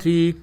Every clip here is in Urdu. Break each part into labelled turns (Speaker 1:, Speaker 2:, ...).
Speaker 1: 3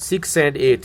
Speaker 1: 6 and 8।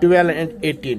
Speaker 1: 12 and 18,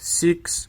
Speaker 1: 6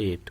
Speaker 1: 8।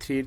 Speaker 1: 3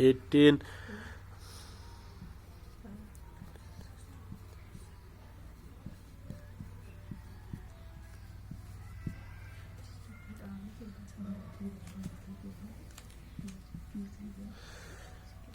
Speaker 1: 18,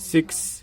Speaker 1: 6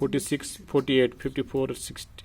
Speaker 1: 46, 48, 54, 60।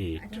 Speaker 1: 8।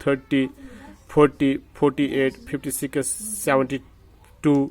Speaker 1: 30, 40, 48, 56, 72,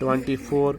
Speaker 1: 24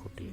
Speaker 1: 48।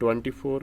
Speaker 1: 24,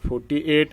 Speaker 1: 48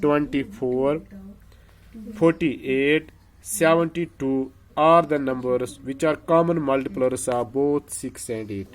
Speaker 1: 24, 48, 72 are the numbers which are common multiplers of both 6 and 8।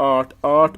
Speaker 1: 8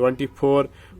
Speaker 1: 24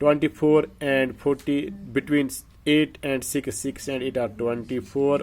Speaker 1: 24 and 40, between 8 and 6 and 8 are 24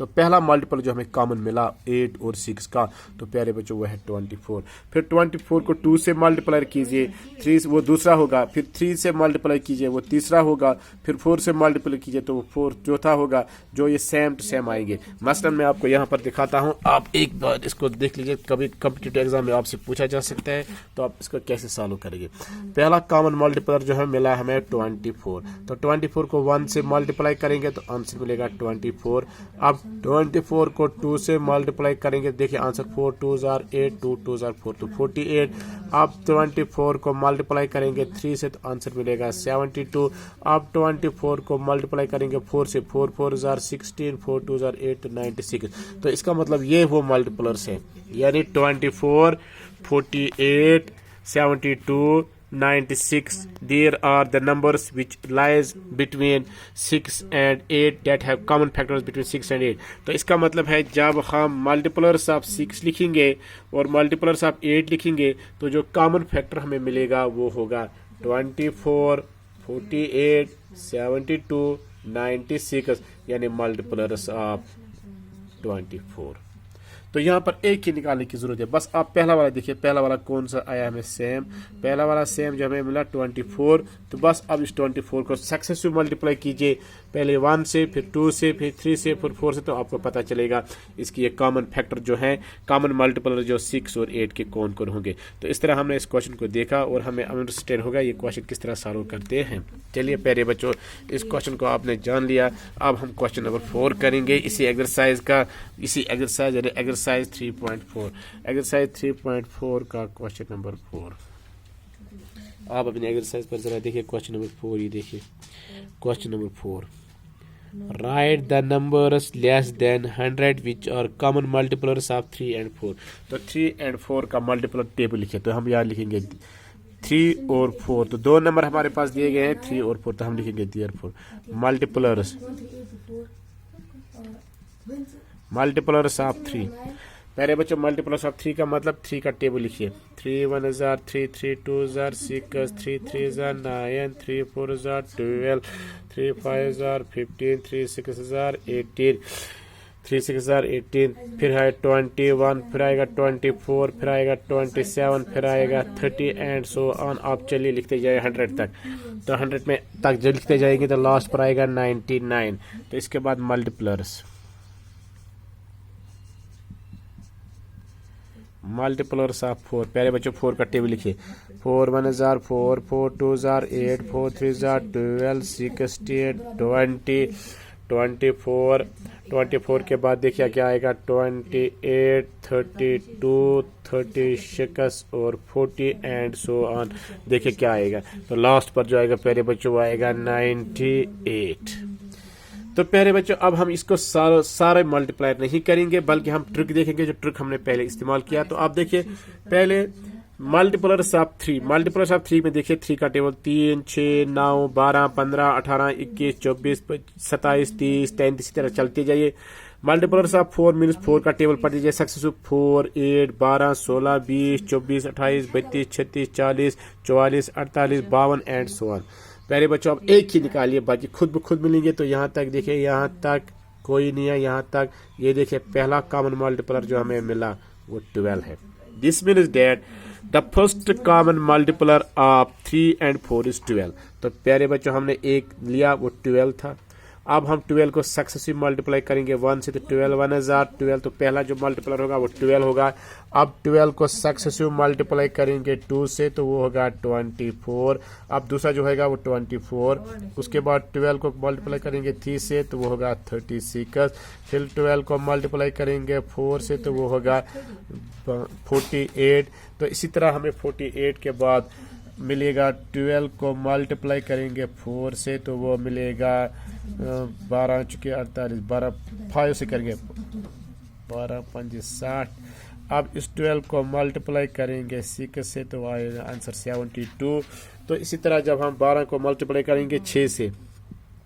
Speaker 1: تو پہلا ملٹیپل جو ہمیں کامن ملا 8 اور 6 کا تو پیارے بچوں وہ ہے 24. پھر 24 کو 2 سے ملٹیپلائی کیجئے 3 وہ دوسرا ہوگا, پھر 3 سے ملٹیپلائی کیجئے وہ تیسرا ہوگا, پھر 4 سے ملٹیپلائی کیجئے تو وہ 4 چوتھا ہوگا, جو یہ سیم ٹو سیم آئیں گے. مثلا میں آپ کو یہاں پر دکھاتا ہوں, آپ ایک بار اس کو دیکھ لیجئے, کبھی کمپٹیٹیو ایگزام میں آپ سے پوچھا جا سکتا ہے تو آپ اس کو کیسے سالو کریں گے. پہلا کامن ملٹیپلر جو ہے ملا ہمیں 24, تو 24 کو 1 سے ملٹیپلائی کریں گے تو آنسر ملے گا 24. اب 24 کو 2 سے ملٹیپلائی کریں گے, دیکھیں answer 4 2s are 8 2 2s are 4 تو 48. اب 24 کو ملٹیپلائی کریں گے 3 سے تو آنسر ملے گا 72. اب 24 کو ملٹیپلائی کریں گے 4 سے 4 4s are 16 4 2s are 8 تو 96. تو اس کا مطلب یہ وہ ملٹیپلرس ہے, یعنی 24 48 72 96. There are the numbers which lies between 6 and 8 that have common factors between 6 and 8. تو اس کا مطلب ہے جب ہم ملٹیپلرس آف 6 لکھیں گے اور ملٹیپلرس آف 8 لکھیں گے تو جو کامن فیکٹر ہمیں ملے گا وہ ہوگا 24 48 72 96, یعنی ملٹیپلرس آف 24. تو یہاں پر ایک ہی نکالنے کی ضرورت ہے, بس آپ پہلا والا دیکھیے, پہلا والا کون سا آیا ہمیں سیم, پہلا والا سیم جو ہمیں ملا 24. تو بس اب اس 24 کو سکسیسو ملٹیپلائی کیجئے, پہلے 1 سے پھر 2 سے پھر 3 سے پھر 4 سے, تو آپ کو پتہ چلے گا اس کی یہ کامن فیکٹر جو ہے, کامن ملٹیپلر جو 6 اور 8 کے کون کون ہوں گے. تو اس طرح ہم نے اس کوشچن کو دیکھا اور ہمیں انڈرسٹینڈ ہوگا یہ کوشچن کس طرح سالو کرتے ہیں. چلیے پیارے بچوں, اس کوشچن کو آپ نے جان لیا. اب ہم کوشچن نمبر 4 کریں گے اسی ایکسرسائز کا, اسی ایکسرسائز یعنی ایکسرسائز 3.4. ایکسرسائز 3.4 کا کوشچن نمبر 4. آپ اپنی ایکسرسائز پر ذرا دیکھیے کوشچن نمبر 4, یہ دیکھیے question number 4. Write the numbers less than 100 which are common multiplers of 3 and 4. تو 3 and 4 کا ملٹیپلر ٹیبل لکھے, تو ہم یہاں لکھیں گے 3 اور 4. تو دو نمبر ہمارے پاس دیے گئے ہیں 3 اور 4, تو ہم لکھیں گے therefore ملٹیپلرس آف 3. پہلے بچوں ملٹیپلرس آف 3 کا مطلب 3 کا ٹیبل لکھیے. 3 1s are 3 3 2s are 6 3 3s are 9 3 4s are 12 3 5s are 15 3 6s are 18 3 6s are 18. پھر ہے 21, پھر آئے گا 24, پھر آئے گا 27, پھر آئے گا 30 اینڈ سو آن. آپ چلیے لکھتے جائیں 100 تک, تو 100 میں تک جب لکھتے جائیں گے تو لاسٹ پر آئے گا 99. تو اس کے بعد ملٹیپلرس آف 4. پہلے بچوں 4 کا ٹیبل لکھیے. 4 1s are 4 4 2s are 8 4 3s are 12 16 20 24. 24 کے بعد دیکھیے کیا آئے گا 28 32 36 اور 40 اینڈ سو آن. دیکھیے کیا آئے گا, تو لاسٹ پر جو آئے گا پیارے بچوں وہ آئے گا 98. تو پیارے بچوں اب ہم اس کو سارے ملٹیپلائر نہیں کریں گے بلکہ ہم ٹرک دیکھیں گے جو ٹرک ہم نے پہلے استعمال کیا. تو آپ دیکھیے پہلے ملٹیپلرس آف 3. ملٹیپلرس آف 3 میں دیکھیے 3 کا ٹیبل 3 6 9 12 15 18 21 24 27 30 33 اسی طرح چلتے جائیے. ملٹیپلرس آف 4 مینس 4 کا ٹیبل پڑھ دیجیے سکسیسو 4 8 12 16 20 24 28 32 36 40 44 48 52 اینڈ سو آن. پیارے بچوں اب ایک ہی نکالیے, باقی خود بخود ملیں گے. تو یہاں تک دیکھیں, یہاں تک کوئی نہیں ہے, یہاں تک یہ دیکھیں پہلا کامن ملٹیپلر جو ہمیں ملا وہ 12 ہے. This means that the first common multiplier of 3 and 4 is 12. تو پیارے بچوں ہم نے ایک لیا وہ 12 تھا. اب ہم 12 کو سکسیسو ملٹیپلائی کریں گے 1 سے, تو 12 1s are 12. تو پہلا جو ملٹیپلر ہوگا وہ 12 ہوگا. اب 12 کو سکسیسو ملٹیپلائی کریں گے 2 سے, تو وہ ہوگا 24. اب دوسرا جو ہوگا وہ 24. اس کے بعد 12 کو ملٹیپلائی کریں گے 3 سے, تو وہ ہوگا 36. پھر 12 کو ملٹیپلائی کریں گے 4 سے, تو وہ ہوگا 48. تو اسی طرح ہمیں 48 کے بعد ملے گا 12 کو ملٹیپلائی کریں گے 4 سے, تو وہ ملے گا 12 چکے 48 12 5 سے کریں گے 12 5 60. اب اس 12 کو ملٹیپلائی کریں گے 6 سے, تو آئے گا آنسر 72. تو اسی طرح جب ہم 12 کو ملٹیپلائی کریں گے 6 سے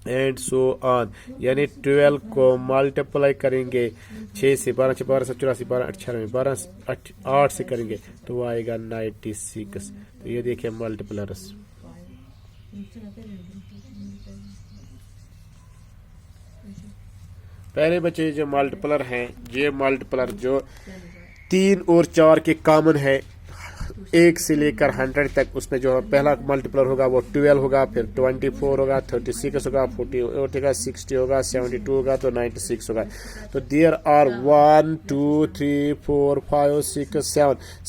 Speaker 1: اینڈ سو آن, یعنی 12 کو ملٹیپلائی کریں گے 6 سے, 12 سے 12 84 12 98 12 8 سے کریں گے, تو وہ آئے گا 96. تو یہ دیکھیں ملٹیپلرس. پہلے بچے جو ملٹیپلر ہیں، یہ ملٹیپلر جو 3 اور 4 کے کامن ہے 1 سے لے کر 100 تک، اس میں جو پہلا ملٹیپلر ہوگا وہ 12 ہوگا، پھر 24 ہوگا، 36 ہوگا، 48 ہوگا، 60 ہوگا، 72 ہوگا، تو 96 ہوگا. تو there are 1 2 3 4 5 6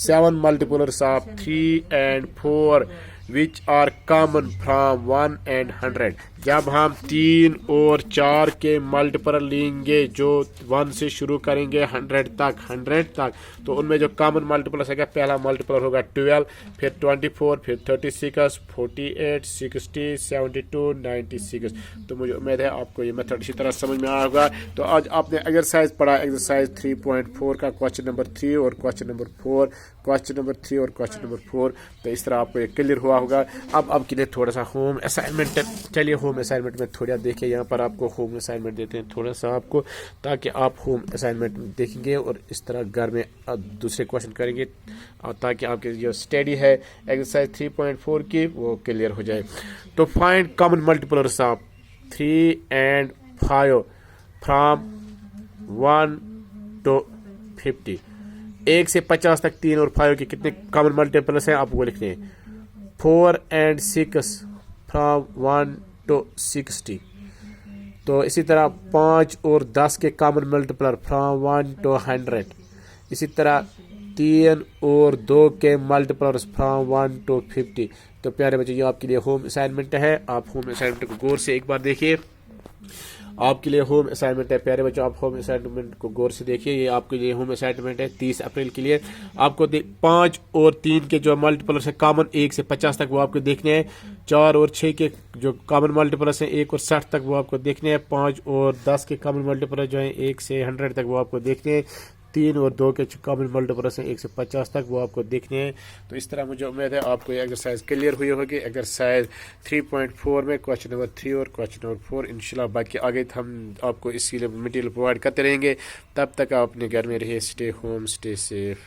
Speaker 1: 7 multiplers of 3 and 4 which are common from 1 and 100. جب ہم 3 اور 4 کے ملٹیپلر لیں گے جو 1 سے شروع کریں گے 100 تک، تو ان میں جو کامن ملٹیپلر ہے، پہلا ملٹیپلر ہوگا 12، پھر 24، پھر 36، 48، 60، 72، 96. تو مجھے امید ہے آپ کو یہ میتھڈ اسی طرح سمجھ میں آیا ہوگا. تو آج آپ نے ایکسرسائز پڑھا، ایکسرسائز 3.4 کا کوشچن نمبر 3 اور کوشچن نمبر 4، کوشچن نمبر 3 اور کوشچن نمبر 4. تو اس طرح آپ کو یہ کلیئر ہوا ہوگا. اب آپ کے لیے تھوڑا سا ہوم اسائنمنٹ، چلیے ہوم اسائنمنٹ میں تھوڑا دیکھیں. یہاں پر آپ کو ہوم اسائنمنٹ دیتے ہیں تھوڑا سا آپ کو، تاکہ آپ ہوم اسائنمنٹ دیکھیں گے اور اس طرح گھر میں دوسرے کوشچن کریں گے، اور تاکہ آپ کی جو اسٹڈی ہے ایکسرسائز 3.4 کی وہ کلیئر ہو جائے. تو find common multipliers of 3 and 5 from 1 to 50. 1 سے 50 تک 3 اور 5 کے کتنے کامن ملٹیپلرز ہیں آپ کو لکھنے ہیں. 4 and 6 فرام 1 to 60. تو اسی طرح 5 اور 10 کے کامن ملٹیپلر فرام 1 to 100. اسی طرح 3 اور 2 کے ملٹیپلرز فرام 1 to 50. تو پیارے بچے، یہ آپ کے لیے ہوم اسائنمنٹ ہے. آپ ہوم اسائنمنٹ کو غور سے ایک بار دیکھیے. آپ کے لیے ہوم اسائنمنٹ ہے پیارے بچوں، آپ ہوم اسائنمنٹ کو غور سے دیکھیے. یہ آپ کے لیے ہوم اسائنمنٹ ہے 30 اپریل کے لیے. آپ کو 5 اور 3 کے جو ملٹیپلرز ہیں کامن 1 سے 50 تک وہ آپ کو دیکھنے ہیں. 4 اور 6 کے جو کامن ملٹیپلرز ہیں 1 اور 60 تک وہ آپ کو دیکھنے ہیں. 5 اور 10 کے کامن ملٹیپلرز جو ہیں 1 سے 100 تک وہ آپ کو دیکھنے ہیں. 3 اور 2 کے کامن ملٹیپلرز ہیں 1 سے 50 تک وہ آپ کو دیکھنے ہیں. تو اس طرح مجھے امید ہے آپ کو یہ ایکسرسائز کلیئر ہوئی ہوگی. ایکسرسائز 3.4 میں کوشچن نمبر 3 اور کوشچن نمبر 4 انشاءاللہ باقی آگے ہم آپ کو اس کے لیے مٹیریل پرووائڈ کرتے رہیں گے. تب تک آپ اپنے گھر میں رہیے. Stay home, stay safe.